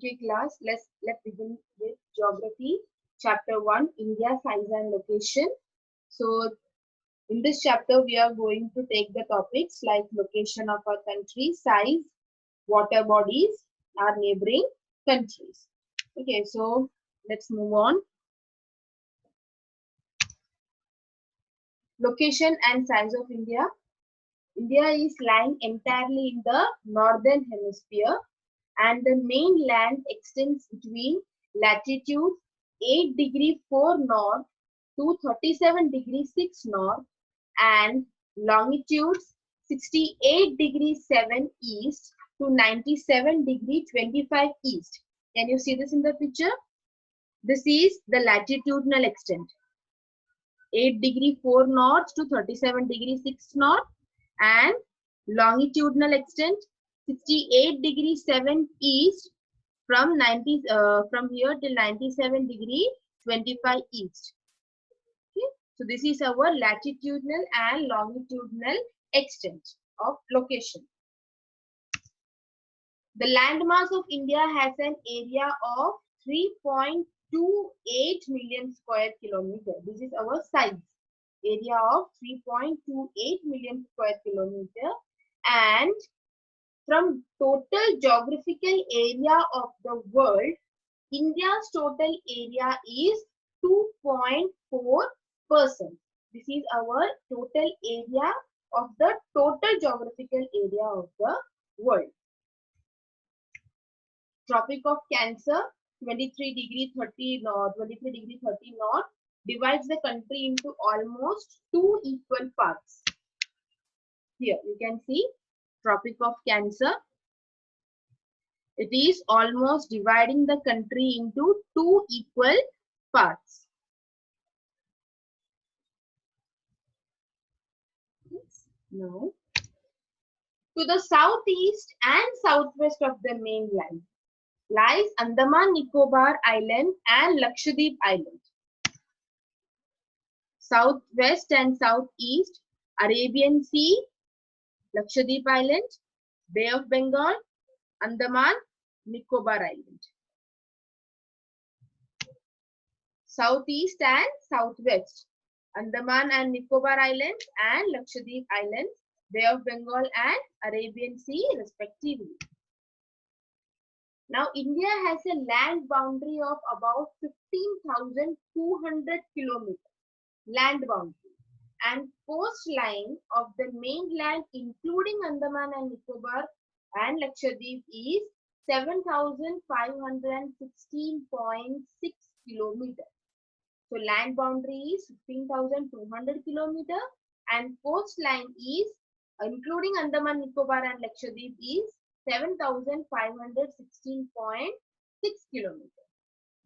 Okay, class. Let's begin with geography. Chapter 1, India, size and location. So in this chapter, we are going to take the topics like location of our country, size, water bodies, our neighboring countries. Okay, so let's move on. Location and size of India. India is lying entirely in the northern hemisphere, and the main land extends between latitude 8 degree 4 north to 37 degree 6 north and longitudes 68 degree 7 east to 97 degree 25 east. Can you see this in the picture? This is the latitudinal extent. 8 degree 4 north to 37 degree 6 north, and longitudinal extent 68 degree 7 east from from here till 97 degree 25 east. Okay, so this is our latitudinal and longitudinal extent of location. The landmass of India has an area of 3.28 million square kilometer. This is our size. Area of 3.28 million square kilometer, and from total geographical area of the world, India's total area is 2.4%. This is our total area of the total geographical area of the world. Tropic of Cancer, 23 degree 30 north, 23 degree 30 north, divides the country into almost two equal parts. Here you can see Tropic of Cancer. It is almost dividing the country into two equal parts. Yes. Now, to the southeast and southwest of the mainland lies Andaman Nicobar Island and Lakshadweep Island. Southwest and southeast, Arabian Sea, Lakshadweep Island, Bay of Bengal, Andaman Nicobar Island. Southeast and southwest, Andaman and Nicobar Islands and Lakshadweep Islands, Bay of Bengal and Arabian Sea respectively. Now, India has a land boundary of about 15,200 kilometers, land boundary, and coastline of the mainland including Andaman and Nicobar and Lakshadweep is 7,516.6 kilometers. So, land boundary is 15,200 kilometers and coastline is, including Andaman, Nicobar and Lakshadweep, is 7,516.6 kilometers.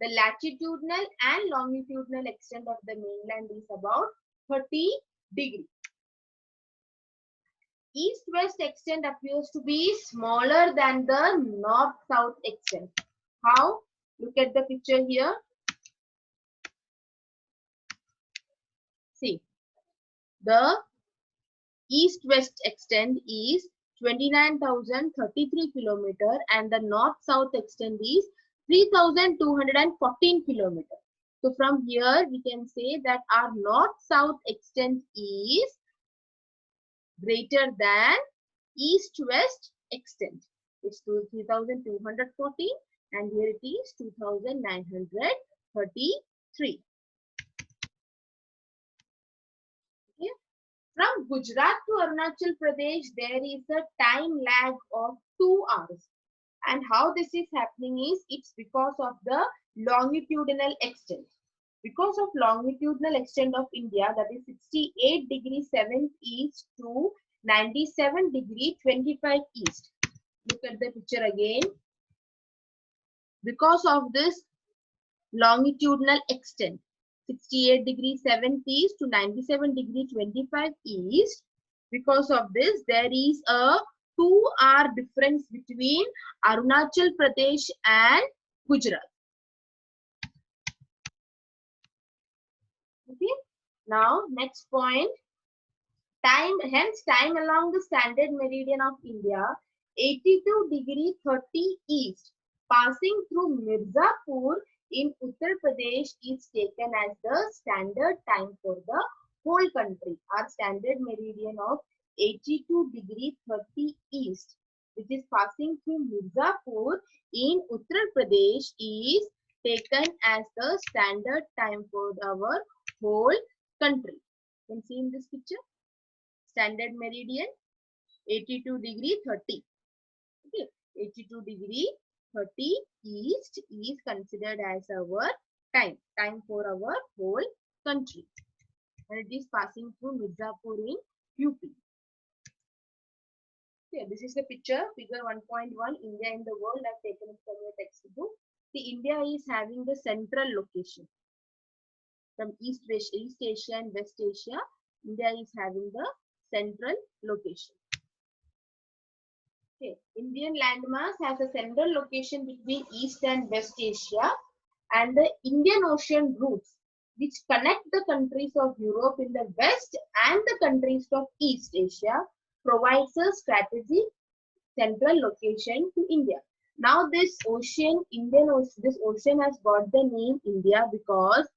The latitudinal and longitudinal extent of the mainland is about 30 degrees. East-west extent appears to be smaller than the north-south extent. How? Look at the picture here. See, the east-west extent is 29,033 kilometer and the north-south extent is 3,214 kilometer. So from here we can say that our north-south extent is greater than east-west extent. It's 3,214 and here it is 2,933. Okay. From Gujarat to Arunachal Pradesh, there is a time lag of 2 hours. And how this is happening is, it's because of the longitudinal extent. Because of longitudinal extent of India, that is 68 degree 7 east to 97 degree 25 east. Look at the picture again. Because of this longitudinal extent, 68 degree 7 east to 97 degree 25 east, because of this, there is a 2-hour difference between Arunachal Pradesh and Gujarat. Okay. Now, next point. Hence, time along the standard meridian of India, 82 degree 30 east passing through Mirzapur in Uttar Pradesh is taken as the standard time for the whole country. Our standard meridian of 82 degree 30 east, which is passing through Mirzapur in Uttar Pradesh, is taken as the standard time for our whole country. You can see in this picture, standard meridian 82 degree 30. Okay, 82 degree 30 east is considered as our time for our whole country, and it is passing through Mirzapur in UP. Okay, this is the picture, figure 1.1, India in the world. I've taken it from your textbook. The India is having the central location. From East Asia and West Asia, India is having the central location. Okay. Indian landmass has a central location between East and West Asia, and the Indian Ocean routes, which connect the countries of Europe in the west and the countries of East Asia, provides a strategic central location to India. Now this ocean, this ocean has got the name India because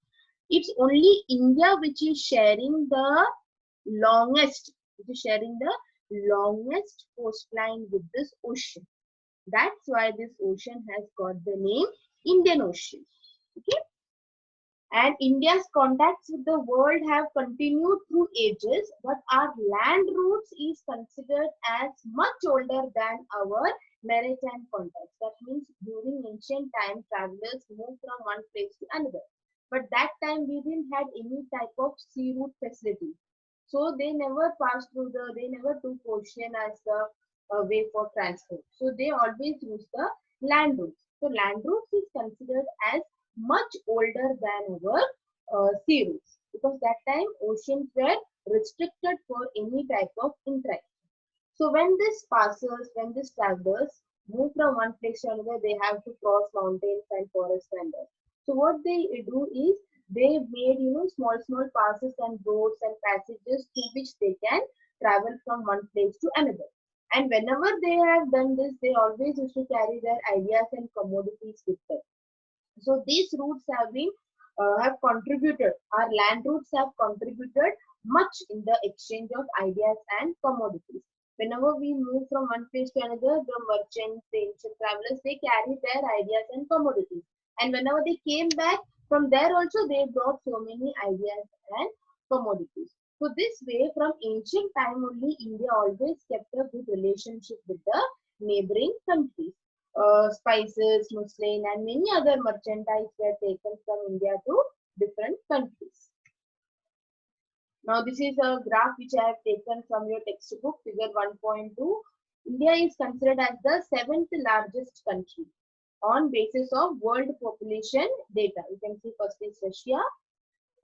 it's only India which is sharing the longest, coastline with this ocean. That's why this ocean has got the name Indian Ocean. Okay. And India's contacts with the world have continued through ages, but our land routes is considered as much older than our maritime contacts. That means during ancient time, travelers moved from one place to another. But that time we didn't have any type of sea route facility. So they never passed through they never took ocean as the way for transport. So they always use the land routes. So land routes is considered as much older than our sea routes, because that time oceans were restricted for any type of interaction. So when this travelers move from one place to another, they have to cross mountains and forests and all. So what they do is they made small passes and roads and passages through which they can travel from one place to another. And whenever they have done this, they always used to carry their ideas and commodities with them. So these routes have contributed, our land routes have contributed much in the exchange of ideas and commodities. Whenever we move from one place to another, the merchants, the ancient travelers, they carry their ideas and commodities. And whenever they came back from there also, they brought so many ideas and commodities. So this way, from ancient time only, India always kept a good relationship with the neighboring countries. Spices, muslin, and many other merchandise were taken from India to different countries. Now this is a graph which I have taken from your textbook, figure 1.2. India is considered as the 7th largest country on basis of world population data. You can see first is Russia,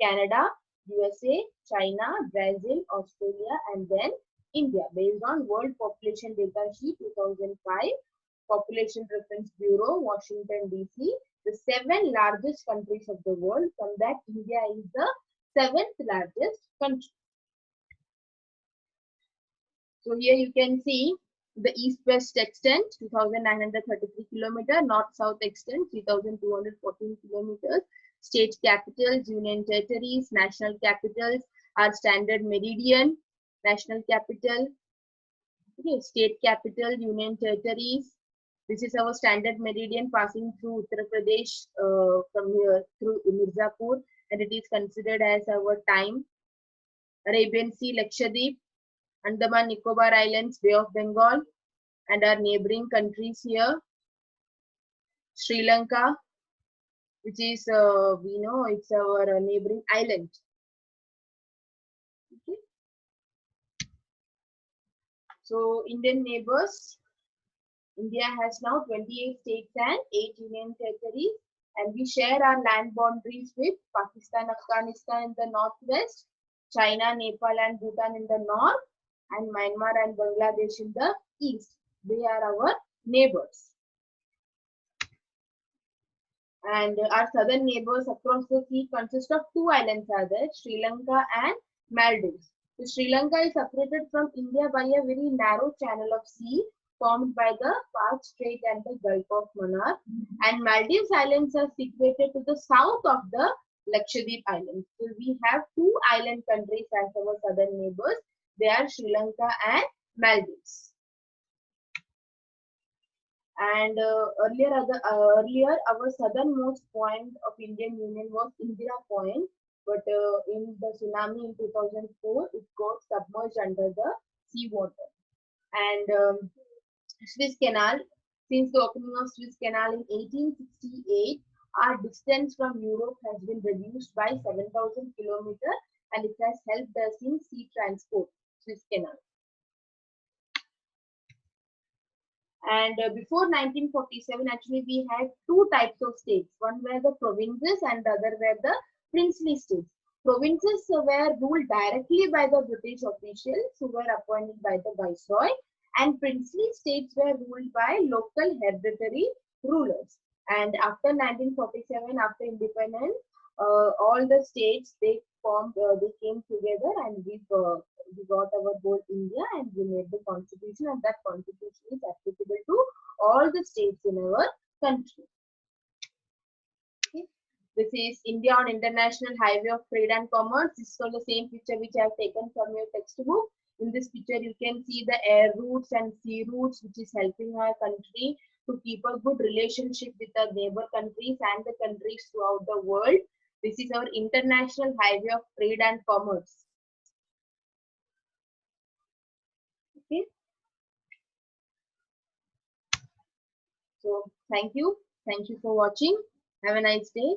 Canada, USA, China, Brazil, Australia, and then India, based on World Population Data Sheet 2005, Population Reference Bureau, Washington DC, the 7 largest countries of the world. From that, India is the 7th largest country. So here you can see the east-west extent 2,933 kilometers, north-south extent 3,214 kilometers, state capitals, union territories, national capitals, our standard meridian, national capital, okay, state capital, union territories. This is our standard meridian passing through Uttar Pradesh from here through Mirzapur, and it is considered as our time. Arabian Sea, Lakshadweep, Andaman Nicobar Islands, Bay of Bengal, and our neighboring countries here. Sri Lanka, which is we know it's our neighboring island. Okay. So Indian neighbors, India has now 28 states and 8 union territories, and we share our land boundaries with Pakistan, Afghanistan in the northwest, China, Nepal, and Bhutan in the north, and Myanmar and Bangladesh in the east. They are our neighbors. And our southern neighbors across the sea consist of 2 islands are there, Sri Lanka and Maldives. So Sri Lanka is separated from India by a very narrow channel of sea formed by the Perch Strait and the Gulf of Mannar. And Maldives Islands are situated to the south of the Lakshadweep Islands. So we have two island countries as our southern neighbors. They are Sri Lanka and Maldives. And earlier, our southernmost point of Indian Union was Indira Point, but in the tsunami in 2004, it got submerged under the seawater. And Suez Canal, since the opening of Suez Canal in 1868, our distance from Europe has been reduced by 7,000 kilometers, and it has helped us in sea transport, Suez Canal. And before 1947, actually, we had two types of states. One were the provinces and the other were the princely states. Provinces were ruled directly by the British officials who were appointed by the Viceroy, and princely states were ruled by local hereditary rulers. And after 1947, after independence, all the states they came together, and we got our whole India, and we made the constitution, and that constitution is applicable to all the states in our country. Okay. This is India on International Highway of Trade and Commerce. This is the same picture which I have taken from your textbook. In this picture, you can see the air routes and sea routes, which is helping our country to keep a good relationship with our neighbor countries and the countries throughout the world. This is our International Highway of Trade and Commerce. Okay. So thank you. Thank you for watching. Have a nice day.